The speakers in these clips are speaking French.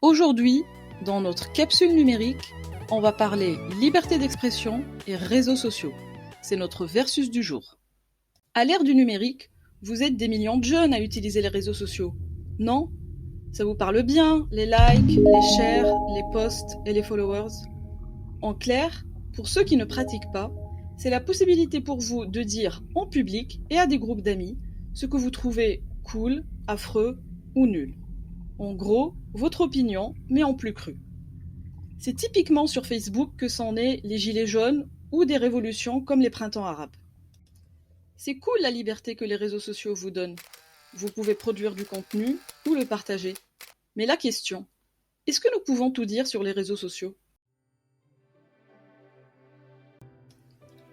Aujourd'hui, dans notre capsule numérique, on va parler liberté d'expression et réseaux sociaux. C'est notre versus du jour. À l'ère du numérique, vous êtes des millions de jeunes à utiliser les réseaux sociaux, non ? Ça vous parle bien, les likes, les shares, les posts et les followers ? En clair, pour ceux qui ne pratiquent pas, c'est la possibilité pour vous de dire en public et à des groupes d'amis ce que vous trouvez cool, affreux ou nul. En gros, votre opinion, mais en plus cru. C'est typiquement sur Facebook que sont nés les gilets jaunes ou des révolutions comme les printemps arabes. C'est cool la liberté que les réseaux sociaux vous donnent. Vous pouvez produire du contenu ou le partager. Mais la question, est-ce que nous pouvons tout dire sur les réseaux sociaux ?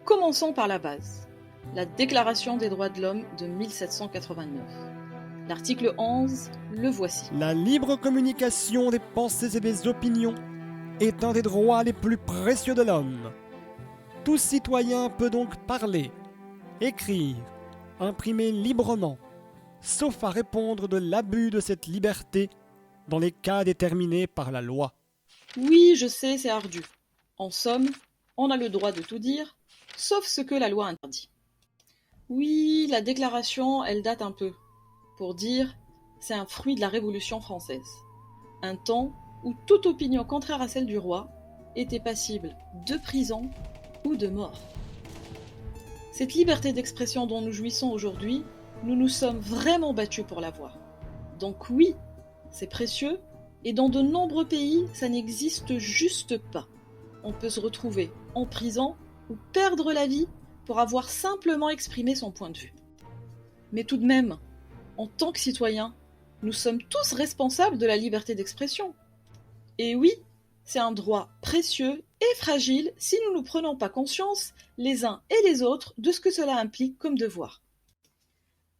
Commençons par la base, la Déclaration des droits de l'homme de 1789. L'article 11, le voici. La libre communication des pensées et des opinions est un des droits les plus précieux de l'homme. Tout citoyen peut donc parler, écrire, imprimer librement, sauf à répondre de l'abus de cette liberté dans les cas déterminés par la loi. Oui, je sais, c'est ardu. En somme, on a le droit de tout dire, sauf ce que la loi interdit. Oui, la déclaration, elle date un peu. Pour dire, c'est un fruit de la Révolution française. Un temps où toute opinion contraire à celle du roi était passible de prison ou de mort. Cette liberté d'expression dont nous jouissons aujourd'hui, nous nous sommes vraiment battus pour l'avoir. Donc oui, c'est précieux, et dans de nombreux pays, ça n'existe juste pas. On peut se retrouver en prison ou perdre la vie pour avoir simplement exprimé son point de vue. Mais tout de même, en tant que citoyens, nous sommes tous responsables de la liberté d'expression. Et oui, c'est un droit précieux et fragile si nous ne prenons pas conscience, les uns et les autres, de ce que cela implique comme devoir.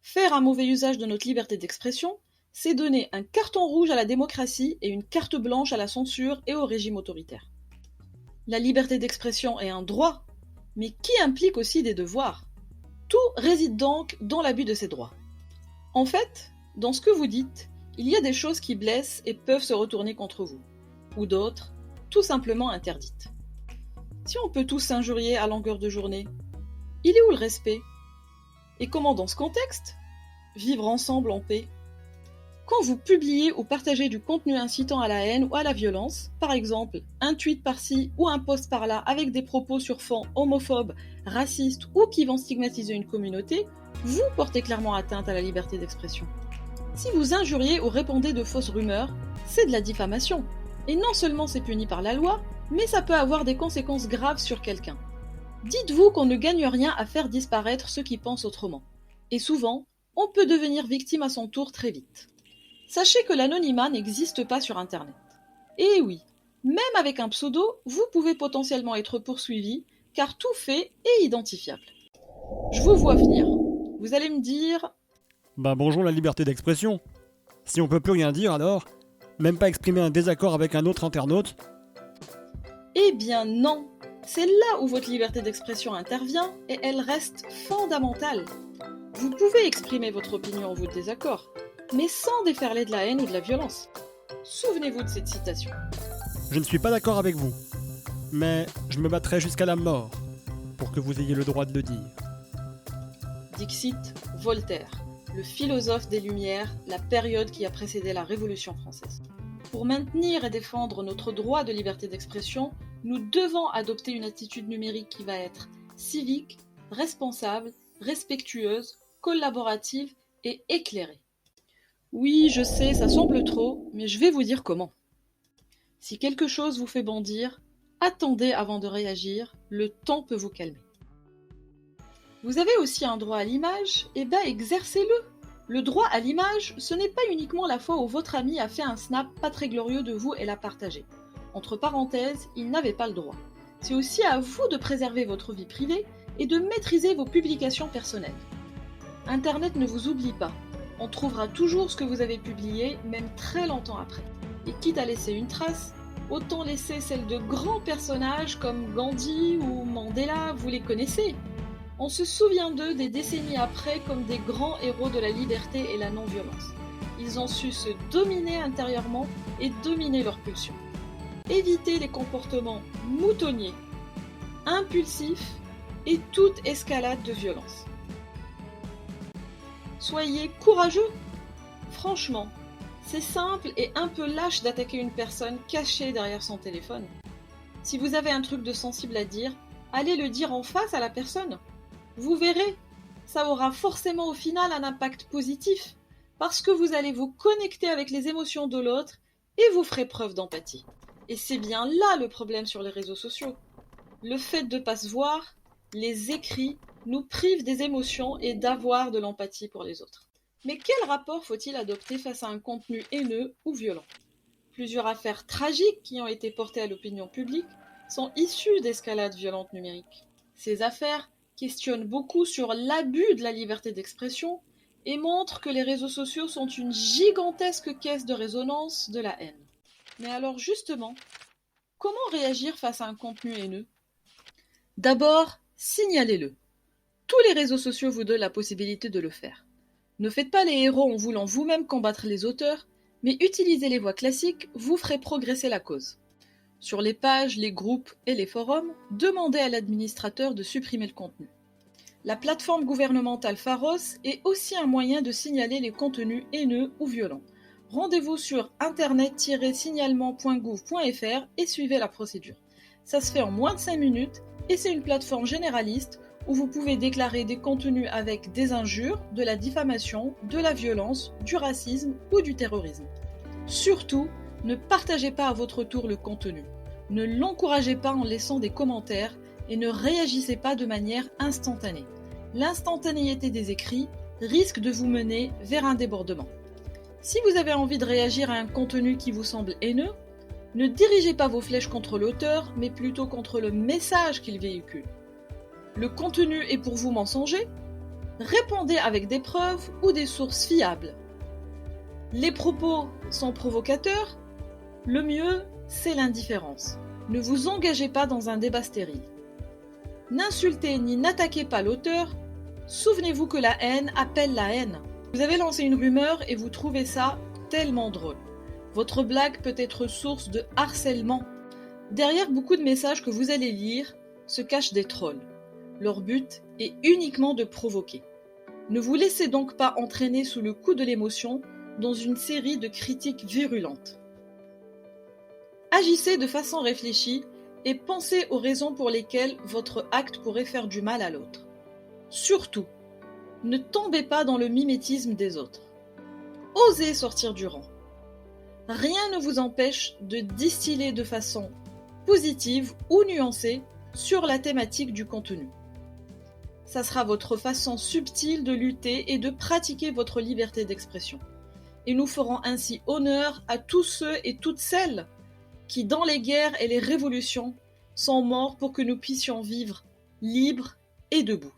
Faire un mauvais usage de notre liberté d'expression, c'est donner un carton rouge à la démocratie et une carte blanche à la censure et au régime autoritaire. La liberté d'expression est un droit, mais qui implique aussi des devoirs. Tout réside donc dans l'abus de ces droits. En fait, dans ce que vous dites, il y a des choses qui blessent et peuvent se retourner contre vous, ou d'autres, tout simplement interdites. Si on peut tous s'injurier à longueur de journée, il est où le respect ? Et comment dans ce contexte vivre ensemble en paix ? Quand vous publiez ou partagez du contenu incitant à la haine ou à la violence, par exemple un tweet par-ci ou un post par-là avec des propos sur fond homophobes, racistes ou qui vont stigmatiser une communauté, vous portez clairement atteinte à la liberté d'expression. Si vous injuriez ou répandez de fausses rumeurs, c'est de la diffamation. Et non seulement c'est puni par la loi, mais ça peut avoir des conséquences graves sur quelqu'un. Dites-vous qu'on ne gagne rien à faire disparaître ceux qui pensent autrement. Et souvent, on peut devenir victime à son tour très vite. Sachez que l'anonymat n'existe pas sur Internet. Et oui, même avec un pseudo, vous pouvez potentiellement être poursuivi, car tout fait est identifiable. Je vous vois venir. Vous allez me dire... Bonjour la liberté d'expression. Si on peut plus rien dire alors, même pas exprimer un désaccord avec un autre internaute. Eh bien non, c'est là où votre liberté d'expression intervient et elle reste fondamentale. Vous pouvez exprimer votre opinion ou votre désaccord, mais sans déferler de la haine ou de la violence. Souvenez-vous de cette citation. Je ne suis pas d'accord avec vous, mais je me battrai jusqu'à la mort pour que vous ayez le droit de le dire. Dixit Voltaire, le philosophe des Lumières, la période qui a précédé la Révolution française. Pour maintenir et défendre notre droit de liberté d'expression, nous devons adopter une attitude numérique qui va être civique, responsable, respectueuse, collaborative et éclairée. Oui, je sais, ça semble trop, mais je vais vous dire comment. Si quelque chose vous fait bondir, attendez avant de réagir, le temps peut vous calmer. Vous avez aussi un droit à l'image, exercez-le. Le droit à l'image, ce n'est pas uniquement la fois où votre ami a fait un snap pas très glorieux de vous et l'a partagé. Entre parenthèses, il n'avait pas le droit. C'est aussi à vous de préserver votre vie privée et de maîtriser vos publications personnelles. Internet ne vous oublie pas. On trouvera toujours ce que vous avez publié, même très longtemps après. Et quitte à laisser une trace, autant laisser celle de grands personnages comme Gandhi ou Mandela, vous les connaissez. On se souvient d'eux des décennies après comme des grands héros de la liberté et la non-violence. Ils ont su se dominer intérieurement et dominer leurs pulsions. Évitez les comportements moutonniers, impulsifs et toute escalade de violence. Soyez courageux. Franchement, c'est simple et un peu lâche d'attaquer une personne cachée derrière son téléphone. Si vous avez un truc de sensible à dire, allez le dire en face à la personne. Vous verrez, ça aura forcément au final un impact positif, parce que vous allez vous connecter avec les émotions de l'autre et vous ferez preuve d'empathie. Et c'est bien là le problème sur les réseaux sociaux. Le fait de ne pas se voir, les écrits, nous privent des émotions et d'avoir de l'empathie pour les autres. Mais quel rapport faut-il adopter face à un contenu haineux ou violent ? Plusieurs affaires tragiques qui ont été portées à l'opinion publique sont issues d'escalades violentes numériques. Ces affaires questionnent beaucoup sur l'abus de la liberté d'expression et montrent que les réseaux sociaux sont une gigantesque caisse de résonance de la haine. Mais alors justement, comment réagir face à un contenu haineux ? D'abord, signalez-le. Tous les réseaux sociaux vous donnent la possibilité de le faire. Ne faites pas les héros en voulant vous-même combattre les auteurs, mais utilisez les voies classiques, vous ferez progresser la cause. Sur les pages, les groupes et les forums, demandez à l'administrateur de supprimer le contenu. La plateforme gouvernementale Pharos est aussi un moyen de signaler les contenus haineux ou violents. Rendez-vous sur internet-signalement.gouv.fr et suivez la procédure. Ça se fait en moins de 5 minutes et c'est une plateforme généraliste où vous pouvez déclarer des contenus avec des injures, de la diffamation, de la violence, du racisme ou du terrorisme. Surtout, ne partagez pas à votre tour le contenu. Ne l'encouragez pas en laissant des commentaires et ne réagissez pas de manière instantanée. L'instantanéité des écrits risque de vous mener vers un débordement. Si vous avez envie de réagir à un contenu qui vous semble haineux, ne dirigez pas vos flèches contre l'auteur, mais plutôt contre le message qu'il véhicule. Le contenu est pour vous mensonger ? Répondez avec des preuves ou des sources fiables. Les propos sont provocateurs ? Le mieux, c'est l'indifférence. Ne vous engagez pas dans un débat stérile. N'insultez ni n'attaquez pas l'auteur. Souvenez-vous que la haine appelle la haine. Vous avez lancé une rumeur et vous trouvez ça tellement drôle. Votre blague peut être source de harcèlement. Derrière beaucoup de messages que vous allez lire se cachent des trolls. Leur but est uniquement de provoquer. Ne vous laissez donc pas entraîner sous le coup de l'émotion dans une série de critiques virulentes. Agissez de façon réfléchie et pensez aux raisons pour lesquelles votre acte pourrait faire du mal à l'autre. Surtout, ne tombez pas dans le mimétisme des autres. Osez sortir du rang. Rien ne vous empêche de distiller de façon positive ou nuancée sur la thématique du contenu. Ça sera votre façon subtile de lutter et de pratiquer votre liberté d'expression. Et nous ferons ainsi honneur à tous ceux et toutes celles qui, dans les guerres et les révolutions, sont morts pour que nous puissions vivre libres et debout.